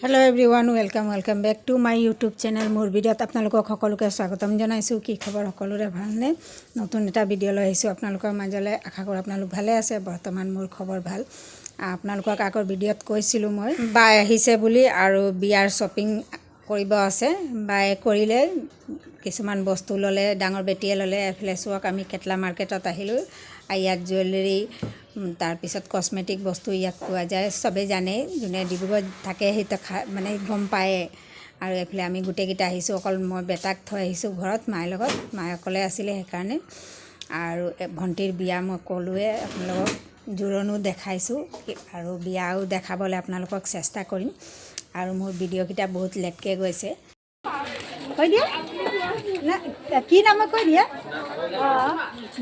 Hello everyone welcome back to my YouTube channel मोर भिडिओत आपनालोকক সকলোকে স্বাগতম জনাইছো। কি খবৰ সকলোৰে ভালনে? নতুন এটা ভিডিও লৈ আহিছো আপোনালোকৰ মাজলৈ। আশা কৰোঁ আপোনালোক ভালে আছে। বৰ্তমান মোৰ খবৰ ভাল। আপোনালোকক আগৰ ভিডিওত কৈছিলো মই বাই আহিছে বুলি আৰু বিয়াৰ শ্বপিং কৰিব আছে। বাই কৰিলে কিছুমান বস্তু ললে, ডাঙৰ বেটিয়ে ললে। এফালে চোক আমি কেটলা মাৰ্কেটত আহিলো। ইয়াত জুৱেলাৰী তাৰপিছত কসমেটিক বস্তু ইয়াত পোৱা যায়। সবে জানে, যোনে ডিব্ৰুগড় থাকে সেইটো মানে গম পায়। আৰু এফালে আমি গোটেইকেইটা আহিছোঁ। অকল মই বেটাক থৈ আহিছোঁ ঘৰত মাৰ লগত। মায়ে অকলে আছিলে সেইকাৰণে। আৰু ভণ্টিৰ বিয়া মই ক'লোৱে আপোনালোকক, জোৰোণো দেখাইছোঁ আৰু বিয়াও দেখাবলৈ আপোনালোকক চেষ্টা কৰিম। আৰু মোৰ ভিডিঅ'কেইটা বহুত লেটকৈ গৈছে। কৈ দিয়া না, কি নাম কৈ দিয়া,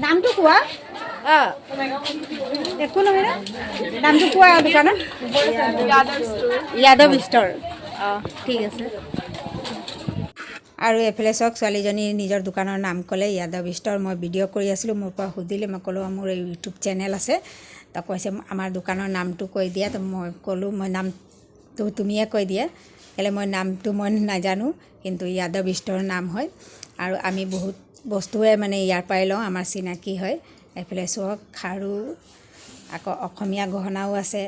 নামটো কোৱা। একো নহয় না, নামটো কোৱা দোকানত। যাদৱ ষ্ট'ৰ। ঠিক আছে। আৰু এফালে চাওক, ছোৱালীজনী নিজৰ দোকানৰ নাম ক'লে যাদৱ ষ্ট'ৰ। মই ভিডিঅ' কৰি আছিলোঁ, মোৰ পৰা সুধিলে। মই ক'লোঁ মোৰ ইউটিউব চেনেল আছে। তো কৈছে আমাৰ দোকানৰ নামটো কৈ দিয়া। তো মই ক'লোঁ মই নামটো তুমিয়ে কৈ দিয়া। কেলৈ মই নামটো মই নাজানো, কিন্তু যাদৱ ষ্ট'ৰ নাম হয়। আৰু আমি বহুত বস্তুৱে মানে ইয়াৰ পৰাই লওঁ, আমাৰ চিনাকি হয়। এইফালে চাওক খাৰু, আকৌ অসমীয়া গহনাও আছে।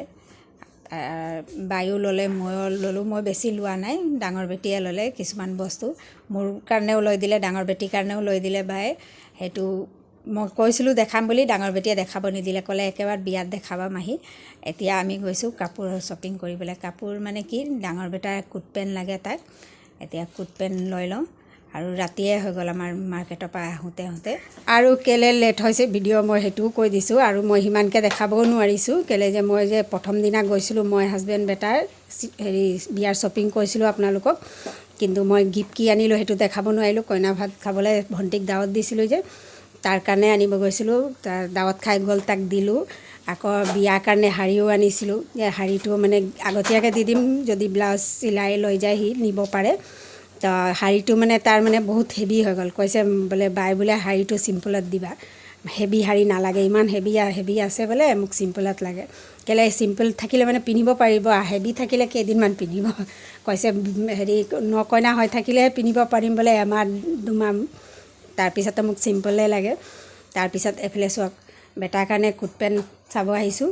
বায়ো ল'লে, ময়ো ল'লোঁ। মই বেছি লোৱা নাই, ডাঙৰ বেটিয়ে ল'লে কিছুমান বস্তু। মোৰ কাৰণেও লৈ দিলে, ডাঙৰ বেটিৰ কাৰণেও লৈ দিলে বায়ে। সেইটো মই কৈছিলোঁ দেখাম বুলি, ডাঙৰ বেটিয়ে দেখাব নিদিলে, ক'লে একেবাৰে বিয়াত দেখাবা মাহী। এতিয়া আমি গৈছোঁ কাপোৰৰ শ্বপিং কৰিবলৈ। কাপোৰ মানে কি, ডাঙৰ বেটাৰ কোট পেণ্ট লাগে তাক। এতিয়া কোট পেণ্ট লৈ লওঁ। আৰু ৰাতিয়ে হৈ গ'ল আমাৰ মাৰ্কেটৰ পৰা আহোঁতে। আৰু কেলৈ লেট হৈছে ভিডিঅ' মই সেইটোও কৈ দিছোঁ। আৰু মই সিমানকৈ দেখাবও নোৱাৰিছোঁ, কেলৈ যে মই যে প্ৰথম দিনা গৈছিলোঁ, মই হাজবেণ্ড বেটাৰ বিয়াৰ শ্বপিং কৰিছিলোঁ আপোনালোকক। কিন্তু মই গিফ্ট কি আনিলোঁ সেইটো দেখাব নোৱাৰিলোঁ। কইনা ভাত খাবলৈ ভণ্টিক দাৱত দিছিলোঁ যে, তাৰ কাৰণে আনিব গৈছিলোঁ। তাৰ দাৱত খাই গ'ল, তাক দিলোঁ। আকৌ বিয়াৰ কাৰণে শাড়ীও আনিছিলোঁ। শাড়ীটো মানে আগতীয়াকৈ দি দিম, যদি ব্লাউজ চিলাই লৈ যায় সি নিব পাৰে। তো শাড়ীটো মানে তাৰ মানে বহুত হেভি হৈ গ'ল। কৈছে বোলে বাই বোলে শাড়ীটো চিম্পুলত দিবা, হেভি শাড়ী নালাগে, ইমান হেভি আছে বোলে, মোক চিম্পুলত লাগে। কেলৈ চিম্পুল থাকিলে মানে পিন্ধিব পাৰিব, হেভি থাকিলে কেইদিনমান পিন্ধিব। কৈছে নকইনা হৈ থাকিলেহে পিন্ধিব পাৰিম বোলে, এমাহ দুমাহ, তাৰপিছতে মোক চিম্পলে লাগে। তাৰপিছত এফালে চাওক, বেটাৰ কাৰণে কোট পেণ্ট চাব আহিছোঁ।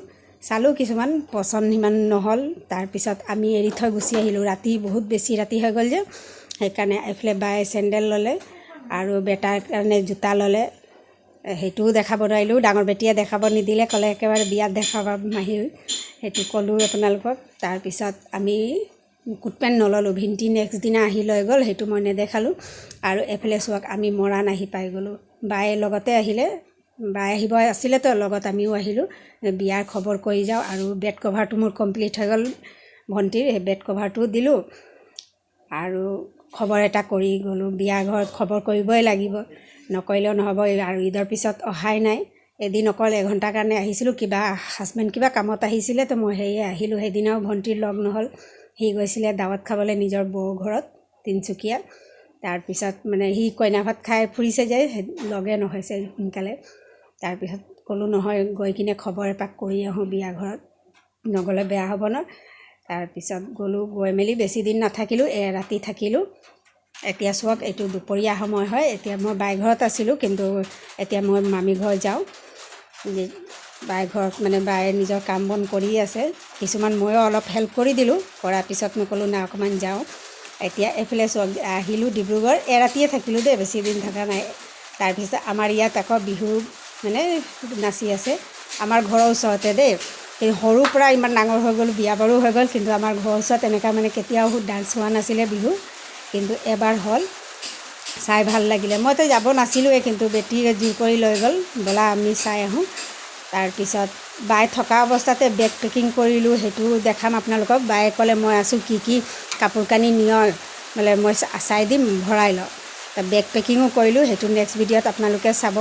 চালোঁ কিছুমান, পচন্দ সিমান নহ'ল। তাৰপিছত আমি এৰি থৈ গুচি আহিলোঁ। ৰাতি বহুত বেছি ৰাতি হৈ গ'ল যে, সেইকাৰণে এইফালে বায়ে চেণ্ডেল ল'লে আৰু বেটাৰ কাৰণে জোতা ল'লে। সেইটোও দেখাব নোৱাৰিলোঁ, ডাঙৰ বেটিয়ে দেখাব নিদিলে, ক'লে একেবাৰে বিয়াত দেখাবা মাহী। সেইটো ক'লোঁ আপোনালোকক। তাৰপিছত আমি কোট পেণ্ট নল'লোঁ, ভিণ্টি নেক্সট দিনা আহি লৈ গ'ল, সেইটো মই নেদেখালোঁ। আৰু এফালে চাওক, আমি মৰাণ আহি পাই গ'লোঁ। বায়ে লগতে আহিলে, বাই আহিব আছিলেতো লগত আমিও আহিলোঁ। বিয়াৰ খবৰ কৰি যাওঁ। আৰু বেড কভাৰটো মোৰ কমপ্লিট হৈ গ'ল ভণ্টিৰ, সেই বেড কভাৰটো দিলোঁ। আৰু খবৰ এটা কৰি গ'লোঁ। বিয়া ঘৰত খবৰ কৰিবই লাগিব, নকৰিলেও নহ'ব। আৰু ঈদৰ পিছত অহাই নাই। এদিন অকল এঘণ্টাৰ কাৰণে আহিছিলোঁ, কিবা হাজবেণ্ড কিবা কামত আহিছিলে, তো মই সেয়ে আহিলোঁ। সেইদিনাও ভণ্টিৰ লগ নহ'ল, সি গৈছিলে দাৱত খাবলৈ নিজৰ বৌ ঘৰত তিনিচুকীয়া। তাৰপিছত মানে সি কইনা ভাত খাই ফুৰিছে যে, লগে নহৈছে সোনকালে। তাৰপিছত ক'লোঁ নহয়, গৈ কিনে খবৰ এপাক কৰি আহোঁ বিয়া ঘৰত, নগ'লে বেয়া হ'ব ন। তাৰপিছত গ'লোঁ, গৈ মেলি বেছি দিন নাথাকিলোঁ, ৰাতি থাকিলোঁ। এতিয়া চাওক, এইটো দুপৰীয়া সময় হয়। এতিয়া মই বাই ঘৰত আছিলোঁ, কিন্তু এতিয়া মই মামী ঘৰত যাওঁ। বাই ঘৰত মানে বায়ে নিজৰ কাম বন কৰি আছে, কিছুমান ময়ো অলপ হেল্প কৰি দিলোঁ। কৰাৰ পিছত মই ক'লোঁ না অকণমান যাওঁ। এতিয়া এইফালে চাওক, আহিলোঁ ডিব্ৰুগড়, এৰাতিয়ে থাকিলোঁ দেই, বেছি দিন থকা নাই। তাৰপিছত আমাৰ ইয়াত আকৌ বিহু মানে নাচি আছে, আমাৰ ঘৰৰ ওচৰতে দেই। এই সৰুৰ পৰা ইমান ডাঙৰ হৈ গ'ল, বিয়া বাৰু হৈ গ'ল, কিন্তু আমাৰ ঘৰৰ ওচৰত এনেকুৱা মানে কেতিয়াও ডান্স হোৱা নাছিলে বিহু, কিন্তু এবাৰ হ'ল। চাই ভাল লাগিলে। মইতো যাব নাছিলোঁৱে, কিন্তু বেটীয়ে জোৰ কৰি লৈ গ'ল, ব'লা আমি চাই আহোঁ। তাৰপিছত বাই থকা অৱস্থাতে বেগ পেকিং কৰিলোঁ, সেইটো দেখাম আপোনালোকক। বায়ে ক'লে মই আছোঁ, কি কাপোৰ কানি নিয়, বোলে মই চাই দিম, ভৰাই লওঁ। বেগ পেকিঙো কৰিলোঁ, সেইটো নেক্সট ভিডিঅ'ত আপোনালোকে চাব।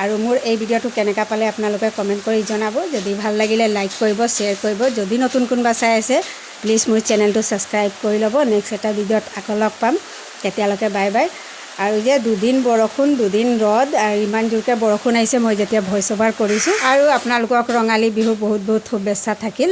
আৰু মোৰ এই ভিডিঅ'টো কেনেকুৱা পালে আপোনালোকে কমেণ্ট কৰি জনাব। যদি ভাল লাগিলে লাইক কৰিব, শ্বেয়াৰ কৰিব। যদি নতুন কোনোবা চাই আছে, প্লিজ মোৰ চেনেলটো ছাবস্ক্ৰাইব কৰি ল'ব। নেক্সট এটা ভিডিঅ'ত আকৌ লগ পাম, তেতিয়ালৈকে বাই বাই। আৰু যে দুদিন বৰষুণ, দুদিন ৰ'দ, আৰু ইমান জোৰকৈ বৰষুণ আহিছে মই যেতিয়া ভইচ অভাৰ কৰিছোঁ। আৰু আপোনালোকক ৰঙালী বিহু বহুত বহুত শুভেচ্ছা থাকিল।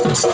video.